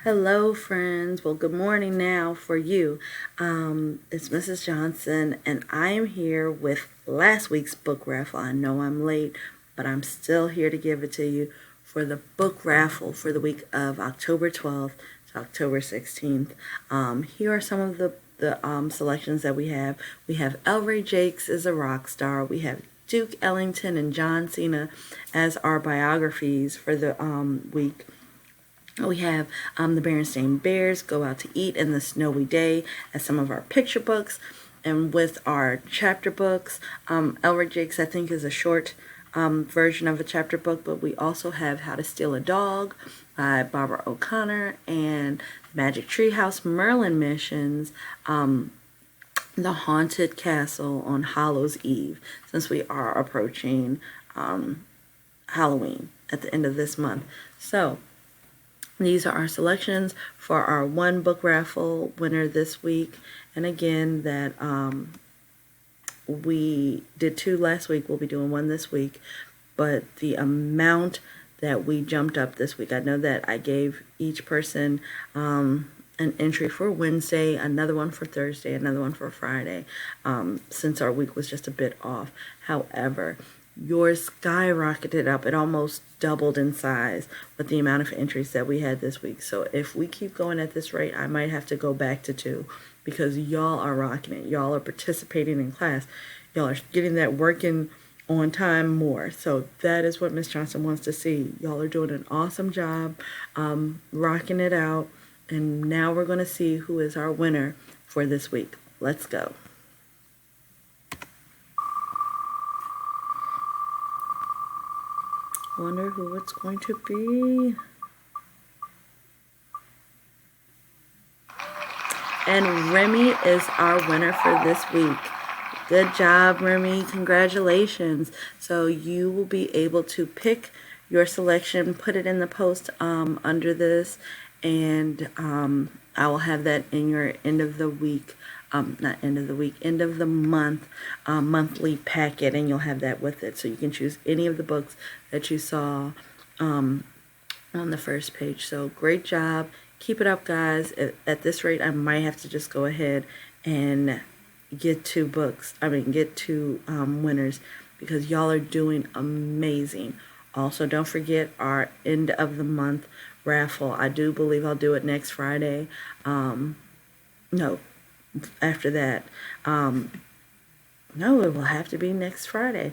Hello, friends. Well, good morning now for you. It's Mrs. Johnson, and I am here with last week's book raffle. I know I'm late, but I'm still here to give it to you for the book raffle for the week of October 12th to October 16th. Here are some of the selections that we have. We have El Ray Jakes as a rock star. We have Duke Ellington and John Cena as our biographies for the week. We have the Berenstain Bears, Go Out to Eat, and The Snowy Day as some of our picture books. And with our chapter books, El Ray Jakes, I think, is a short version of a chapter book, but we also have How to Steal a Dog by Barbara O'Connor and Magic Treehouse Merlin Missions, The Haunted Castle on Hallows Eve, since we are approaching Halloween at the end of this month. So these are our selections for our one book raffle winner this week. And again, that we did two last week. We'll be doing one this week. But the amount that we jumped up this week, I know that I gave each person an entry for Wednesday, another one for Thursday, another one for Friday, since our week was just a bit off. However, yours skyrocketed up. It almost doubled in size with the amount of entries that we had this week. So if we keep going at this rate, I might have to go back to 2 because y'all are rocking it. Y'all are participating in class. Y'all are getting that working on time more. So that is what Miss Johnson wants to see. Y'all are doing an awesome job, rocking it out. And now we're going to see who is our winner for this week. Let's go. Wonder who it's going to be. And Remy is our winner for this week. Good job, Remy. Congratulations. So you will be able to pick your selection, put it in the post under this, and I will have that in your end of the week, not end of the week, end of the month, monthly packet, and you'll have that with it. So you can choose any of the books that you saw on the first page. So great job. Keep it up, guys. At this rate, I might have to just go ahead and get 2 books. Get 2 winners, because y'all are doing amazing. Also, don't forget our end of the month raffle. I do believe I'll do it next Friday. No, after that. No, it will have to be next Friday,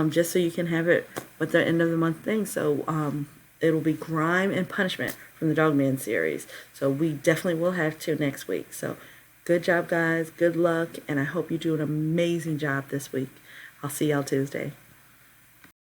just so you can have it with the end of the month thing. So it'll be Grime and Punishment from the Dogman series. So we definitely will have 2 next week. So good job, guys. Good luck, and I hope you do an amazing job this week. I'll see y'all Tuesday.